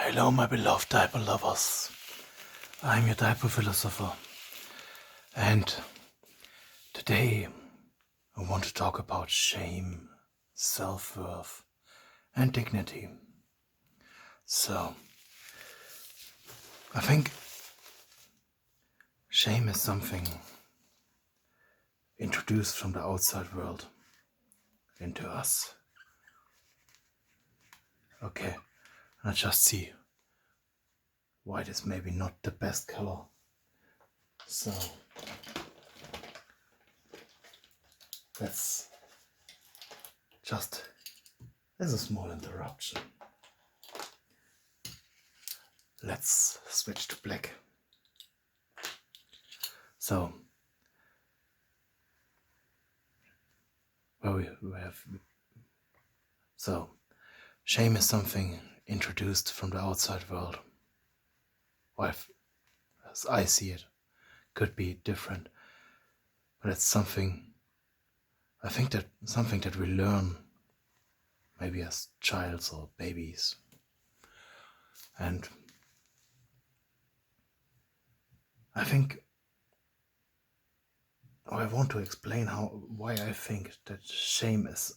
Hello, my beloved diaper lovers. I'm your diaper philosopher, and today I want to talk about shame, self-worth, and dignity. So, I think shame is something introduced from the outside world into us. Okay, let's just see. White is maybe not the best color. So, let's just, there's a small interruption. Let's switch to black. So, so shame is something introduced from the outside world. Or as I see it, could be different, but it's something. I think that something that we learn, maybe as childs or babies, and I think. I want to explain why I think that shame is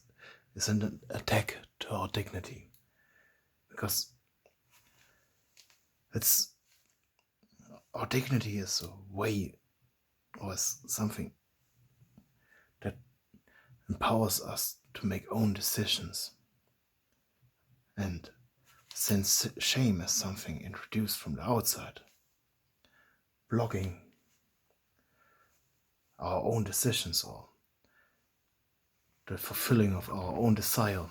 an attack to our dignity, because it's our dignity is a way or is something that empowers us to make own decisions. And since shame is something introduced from the outside, blocking our own decisions or the fulfilling of our own desire,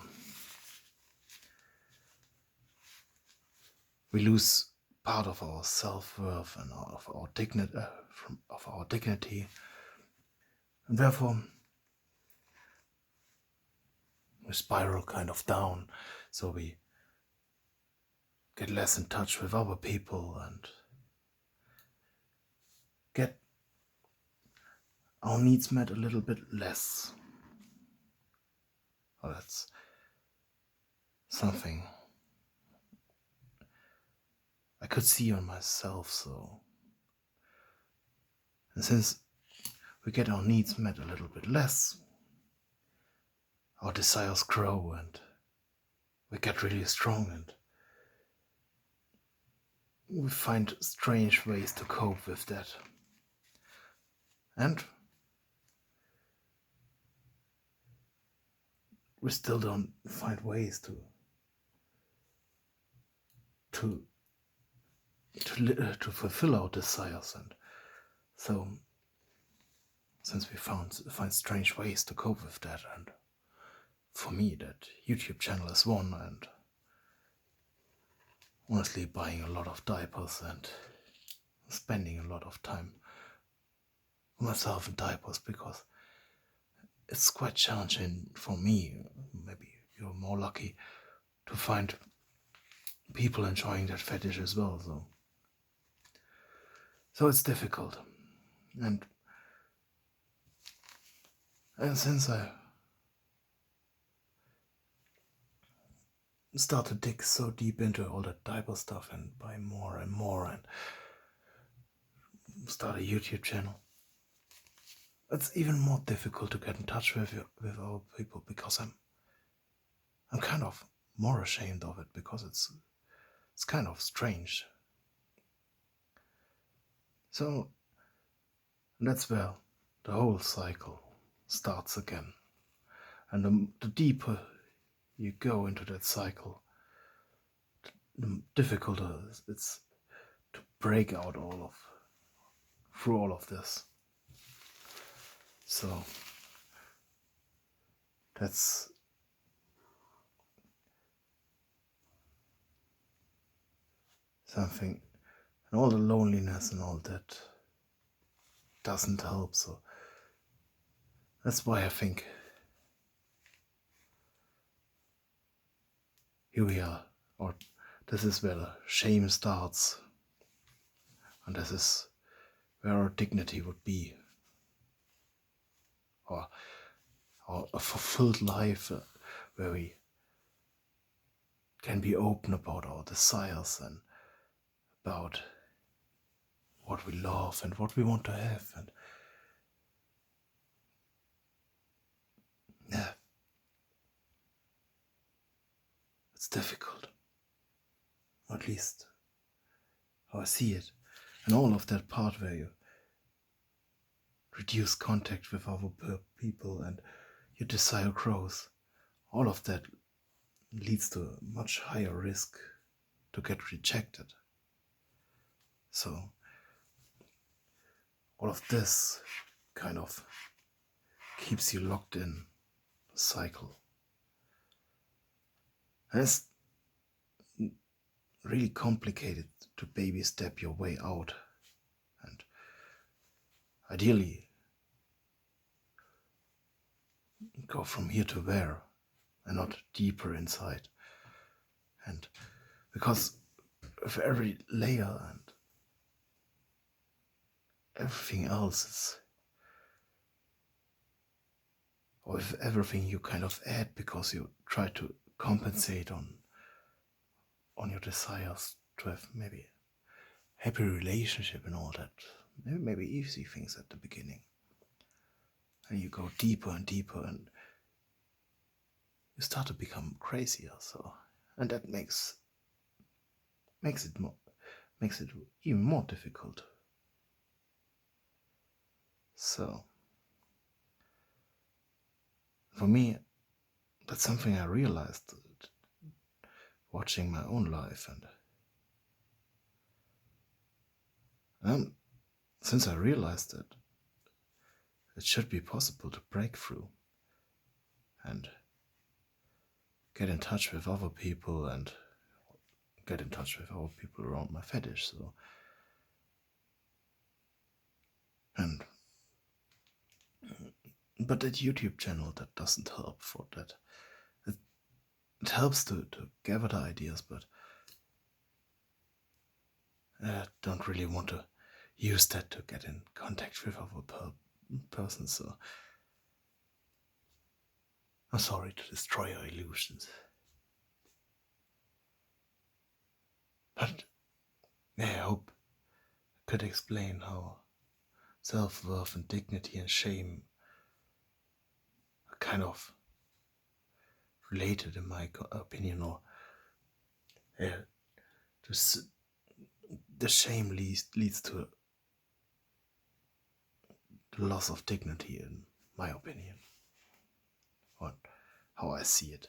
we lose part of our self-worth and of our dignity, and therefore we spiral kind of down. So we get less in touch with other people and get our needs met a little bit less. Well, that's something I could see on myself. So, and since we get our needs met a little bit less, our desires grow and we get really strong, and we find strange ways to cope with that. And we still don't find ways to fulfill our desires, and so since we find strange ways to cope with that, and for me that YouTube channel is one, and honestly buying a lot of diapers and spending a lot of time on myself in diapers, because it's quite challenging for me. Maybe you're more lucky to find people enjoying that fetish as well, so it's difficult. And since I start to dig so deep into all that diaper stuff and buy more and more and start a YouTube channel, it's even more difficult to get in touch with our people, because I'm kind of more ashamed of it, because it's kind of strange. So that's where the whole cycle starts again. And the deeper you go into that cycle, the difficulter it's to break out through all of this. So that's something, and all the loneliness and all that doesn't help. So that's why I think here we are, or this is where the shame starts, and this is where our dignity would be, or a fulfilled life where we can be open about our desires and about what we love and what we want to have. And yeah, it's difficult, or at least how I see it. And all of that part where you reduce contact with other people and your desire grows, all of that leads to a much higher risk to get rejected. So all of this kind of keeps you locked in a cycle. And it's really complicated to baby step your way out. And ideally go from here to there and not deeper inside. And because with every layer and everything else is, or with everything you kind of add because you try to compensate on your desires to have maybe happy relationship and all that, maybe easy things at the beginning, and you go deeper and deeper and you start to become crazier. So, and that makes it even more difficult. So for me, that's something I realized watching my own life, and since I realized that it should be possible to break through and get in touch with other people and get in touch with other people around my fetish. So, and but that YouTube channel, that doesn't help for that. It helps to gather the ideas, but I don't really want to use that to get in contact with other persons. So I'm sorry to destroy your illusions. But yeah, I hope I could explain how self-worth and dignity and shame are kind of related in my opinion, or just the shame leads to the loss of dignity, in my opinion, or how I see it.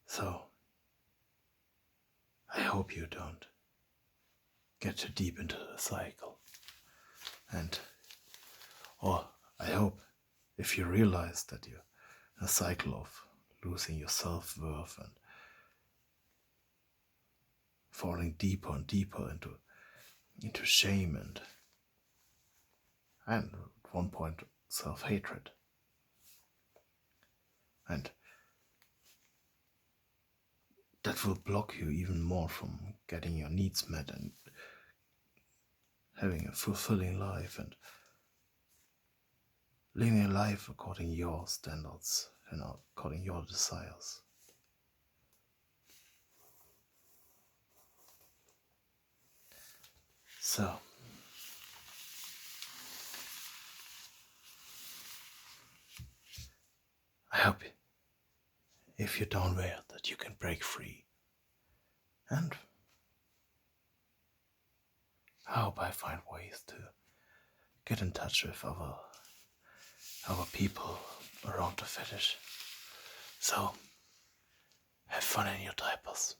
So I hope you don't get too deep into the cycle, or I hope if you realize that you're in a cycle of losing your self-worth and falling deeper and deeper into shame and at one point self-hatred, and that will block you even more from getting your needs met and having a fulfilling life and living a life according to your standards and according to your desires. So I hope if you're down there that you can break free, and I hope I find ways to get in touch with other people around the fetish. So have fun in your diapers.